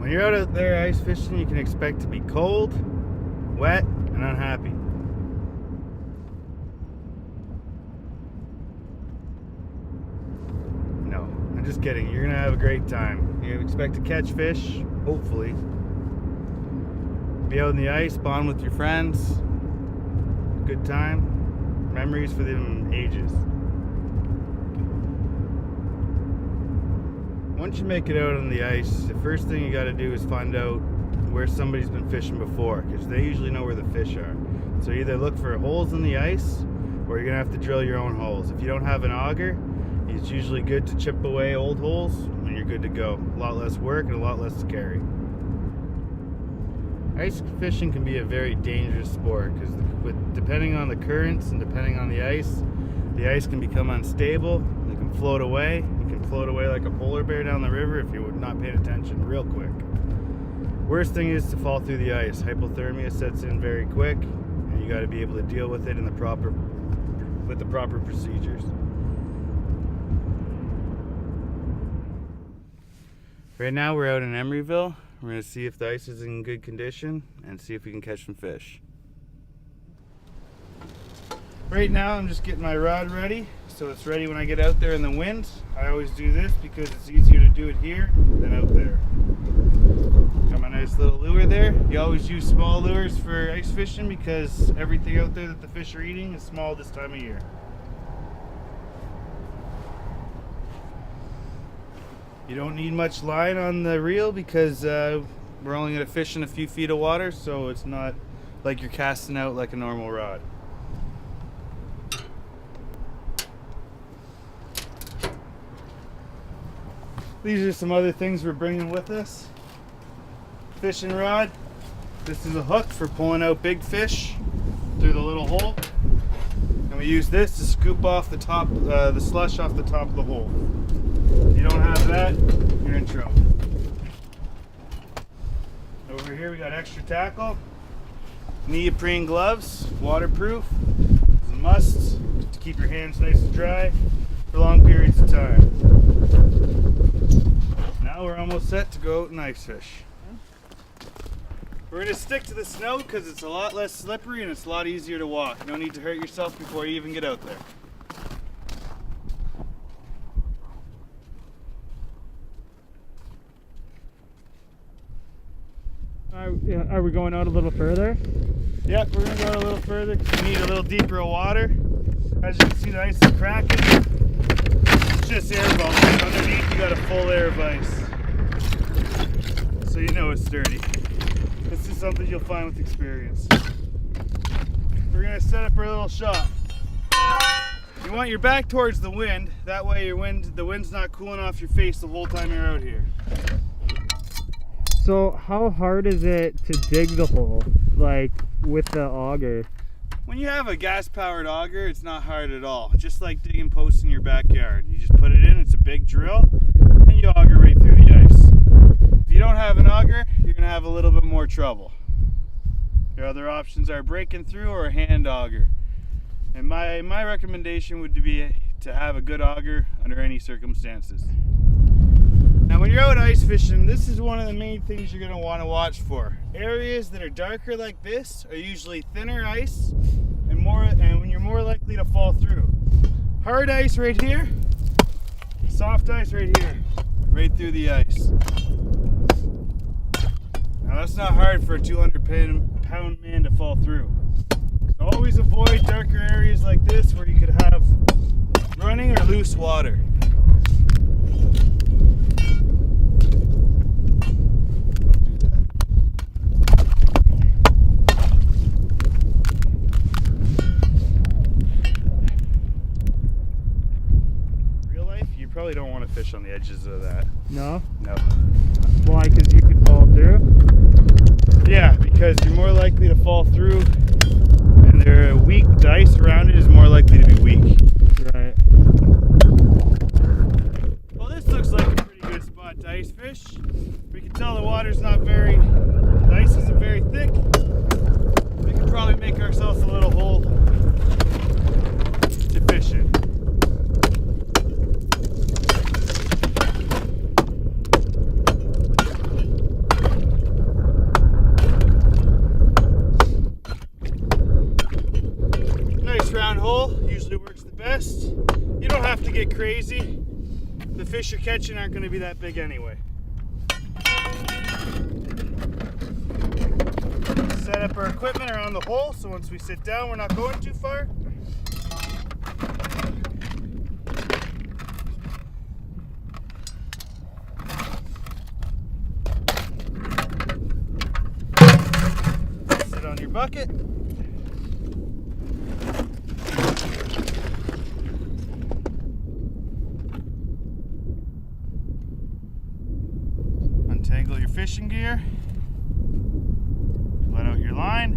When you're out there ice fishing, you can expect to be cold, wet, and unhappy. No, I'm just kidding. You're gonna have a great time. You expect to catch fish, hopefully. Be out in the ice, bond with your friends. Good time. Memories for them ages. Once you make it out on the ice, the first thing you got to do is find out where somebody's been fishing before, because they usually know where the fish are. So either look for holes in the ice, or you're going to have to drill your own holes. If you don't have an auger, it's usually good to chip away old holes, and you're good to go. A lot less work and a lot less to carry. Ice fishing can be a very dangerous sport, because depending on the currents and depending on the ice can become unstable. It can float away. It can float away like a polar bear down the river if you're not paying attention real quick. Worst thing is to fall through the ice. Hypothermia sets in very quick, and you got to be able to deal with it with the proper procedures. Right now we're out in Emeryville. We're going to see if the ice is in good condition and see if we can catch some fish. Right now I'm just getting my rod ready, so it's ready when I get out there in the wind. I always do this because it's easier to do it here than out there. Got my nice little lure there. You always use small lures for ice fishing because everything out there that the fish are eating is small this time of year. You don't need much line on the reel because we're only going to fish in a few feet of water, so it's not like you're casting out like a normal rod. These are some other things we're bringing with us. Fishing rod. This is a hook for pulling out big fish through the little hole. And we use this to scoop off the top, the slush off the top of the hole. If you don't have that, you're in trouble. Over here we got extra tackle. Neoprene gloves, waterproof. It's a must to keep your hands nice and dry for long periods of time. Now we're almost set to go out and ice fish. We're going to stick to the snow because it's a lot less slippery and it's a lot easier to walk. No need to hurt yourself before you even get out there. Are we going out a little further? Yep, we're going to go out a little further because we need a little deeper water. As you can see, the ice is cracking. It's just air bubbles. Underneath you got a full layer of ice. So you know it's sturdy. This is something you'll find with experience. We're going to set up our little shot. You want your back towards the wind. That way the wind's not cooling off your face the whole time you're out here. So how hard is it to dig the hole, like with the auger? When you have a gas-powered auger, it's not hard at all. Just like digging posts in your backyard. You just put it in, it's a big drill, and you auger right through the ice. If you don't have an auger, you're going to have a little bit more trouble. Your other options are breaking through or a hand auger. And my recommendation would be to have a good auger under any circumstances. Now when you're out ice fishing, this is one of the main things you're going to want to watch for. Areas that are darker like this are usually thinner ice and when you're more likely to fall through. Hard ice right here, soft ice right here, right through the ice. Now that's not hard for a 200-pound man to fall through. So always avoid darker areas like this where you could have running or loose water. Probably don't want to fish on the edges of that. No? No. Why? Because you could fall through? Yeah, because you're more likely to fall through and the ice around it is more likely to be weak. Right. Well, this looks like a pretty good spot to ice fish. We can tell the water's the ice isn't very thick. We can probably make ourselves a little hole to fish in. get crazy, the fish you're catching aren't going to be that big anyway. Set up our equipment around the hole so once we sit down we're not going too far. Sit on your bucket. Untangle your fishing gear. Let out your line.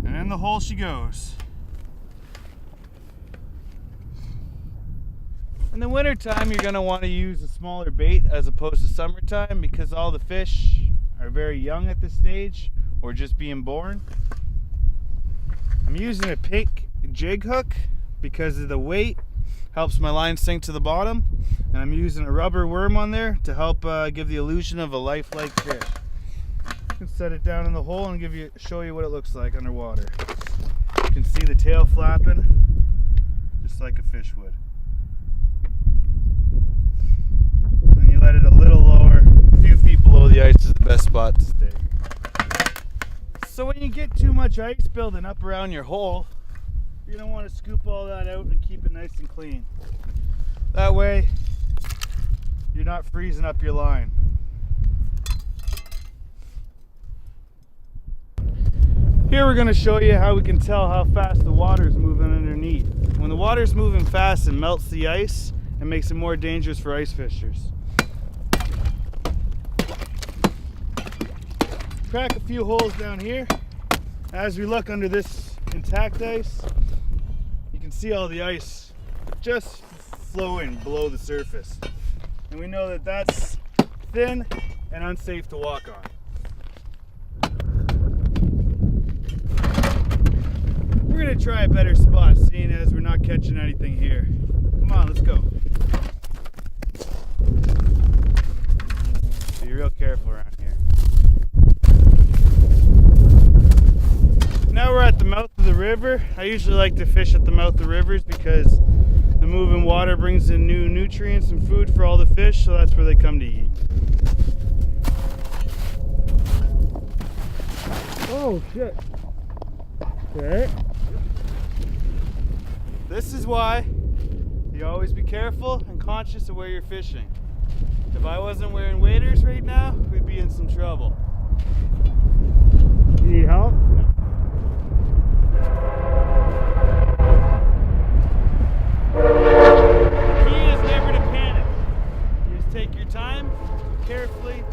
And in the hole she goes. In the winter time, you're going to want to use a smaller bait as opposed to summertime because all the fish are very young at this stage or just being born. I'm using a pink jig hook because of the weight. Helps my line sink to the bottom, and I'm using a rubber worm on there to help give the illusion of a lifelike fish. You can set it down in the hole and show you what it looks like underwater. You can see the tail flapping just like a fish would. And you let it a little lower, a few feet below the ice is the best spot to stay. So when you get too much ice building up around your hole, you're going to want to scoop all that out and keep it nice and clean. That way, you're not freezing up your line. Here we're going to show you how we can tell how fast the water is moving underneath. When the water is moving fast, it melts the ice and makes it more dangerous for ice fishers. Crack a few holes down here. As we look under this intact ice, you can see all the ice just flowing below the surface. And we know that that's thin and unsafe to walk on. We're going to try a better spot, seeing as we're not catching anything here. Come on, let's go. Be real careful around here. Now we're at the mouth of the river. I usually like to fish at the mouth of rivers because the moving water brings in new nutrients and food for all the fish, so that's where they come to eat. Oh shit. Okay. This is why you always be careful and conscious of where you're fishing. If I wasn't wearing waders right now, we'd be in some trouble. You need help? The key is never to panic. You just take your time, carefully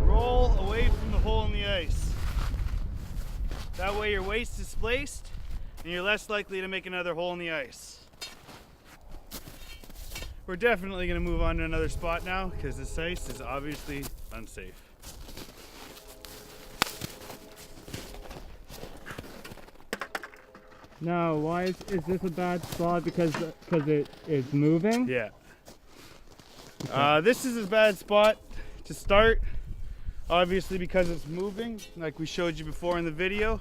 roll away from the hole in the ice. That way your waist is placed and you're less likely to make another hole in the ice. We're definitely going to move on to another spot now because this ice is obviously unsafe. No, why is this a bad spot? Because it is moving? Yeah. This is a bad spot to start, obviously because it's moving, like we showed you before in the video.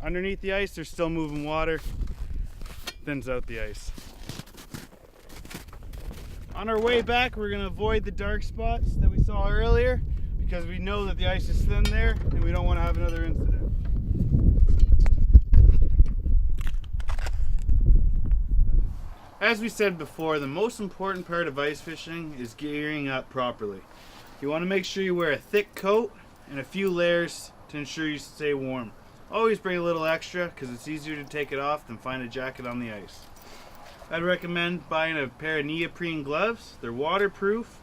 Underneath the ice, there's still moving water, thins out the ice. On our way back, we're going to avoid the dark spots that we saw earlier because we know that the ice is thin there and we don't want to have another incident. As we said before, the most important part of ice fishing is gearing up properly. You want to make sure you wear a thick coat and a few layers to ensure you stay warm. Always bring a little extra because it's easier to take it off than find a jacket on the ice. I'd recommend buying a pair of neoprene gloves. They're waterproof,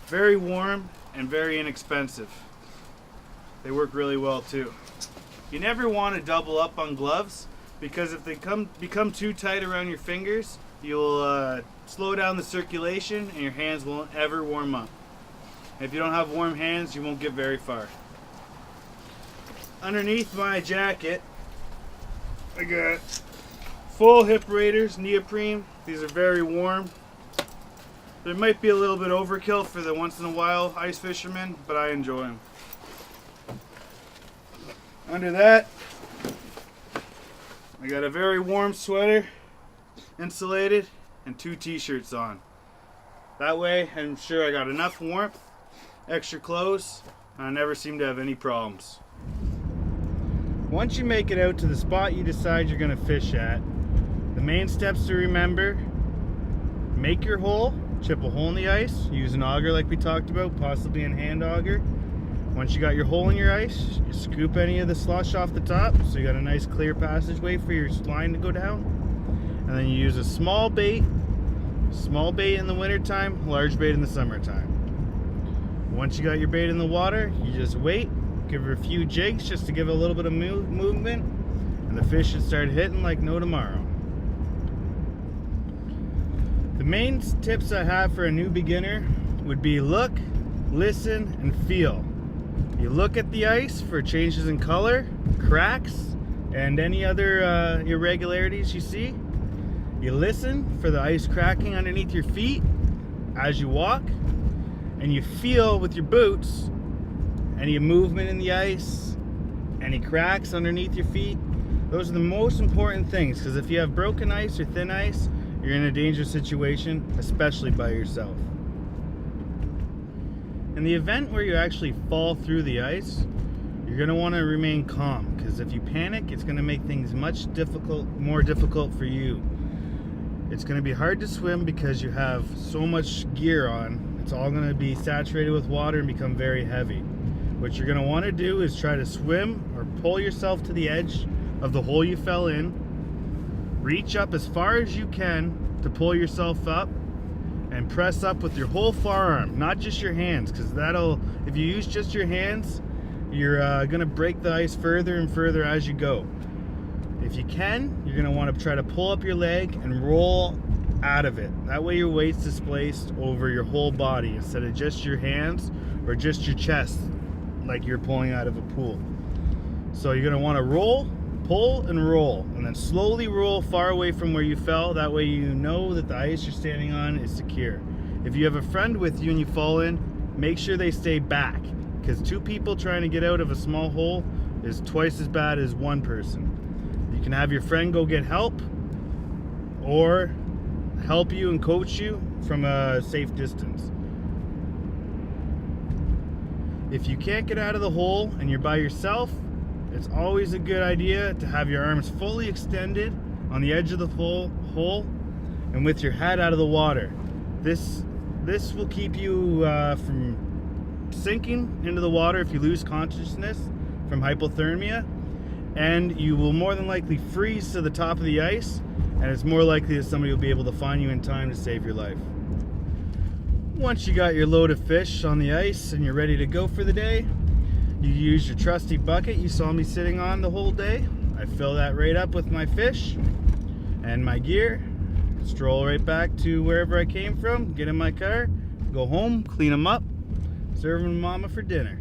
very warm, and very inexpensive. They work really well too. You never want to double up on gloves because if they become too tight around your fingers, you'll slow down the circulation and your hands won't ever warm up. And if you don't have warm hands, you won't get very far. Underneath my jacket, I got full hip raiders, neoprene. These are very warm. There might be a little bit overkill for the once in a while ice fishermen, but I enjoy them. Under that, I got a very warm sweater, insulated, and 2 t-shirts on. That way, I'm sure I got enough warmth, extra clothes, and I never seem to have any problems. Once you make it out to the spot you decide you're going to fish at, the main steps to remember: make your hole, chip a hole in the ice, use an auger like we talked about, possibly a hand auger. Once you got your hole in your ice, you scoop any of the slush off the top so you got a nice clear passageway for your line to go down. And then you use a small bait in the wintertime, large bait in the summertime. Once you got your bait in the water, you just wait, give her a few jigs just to give it a little bit of movement, and the fish should start hitting like no tomorrow. The main tips I have for a new beginner would be look, listen, and feel. You look at the ice for changes in color, cracks, and any other irregularities you see. You listen for the ice cracking underneath your feet as you walk, and you feel with your boots any movement in the ice, any cracks underneath your feet. Those are the most important things, because if you have broken ice or thin ice, you're in a dangerous situation, especially by yourself. In the event where you actually fall through the ice, you're going to want to remain calm, because if you panic, it's going to make things much more difficult for you. It's going to be hard to swim because you have so much gear on. It's all going to be saturated with water and become very heavy. What you're going to want to do is try to swim or pull yourself to the edge of the hole you fell in. Reach up as far as you can to pull yourself up, and press up with your whole forearm, not just your hands, because if you use just your hands, you're going to break the ice further and further as you go. If you can, you're going to want to try to pull up your leg and roll out of it. That way your weight's displaced over your whole body instead of just your hands or just your chest like you're pulling out of a pool. So you're going to want to roll, pull, and roll, and then slowly roll far away from where you fell. That way you know that the ice you're standing on is secure. If you have a friend with you and you fall in, make sure they stay back, because 2 people trying to get out of a small hole is twice as bad as 1 person. You can have your friend go get help, or help you and coach you from a safe distance. If you can't get out of the hole and you're by yourself, it's always a good idea to have your arms fully extended on the edge of the hole and with your head out of the water. This will keep you from sinking into the water if you lose consciousness from hypothermia, and you will more than likely freeze to the top of the ice, and it's more likely that somebody will be able to find you in time to save your life. Once you got your load of fish on the ice and you're ready to go for the day, you use your trusty bucket you saw me sitting on the whole day. I fill that right up with my fish and my gear, stroll right back to wherever I came from, get in my car, go home, clean them up, serve them to mama for dinner.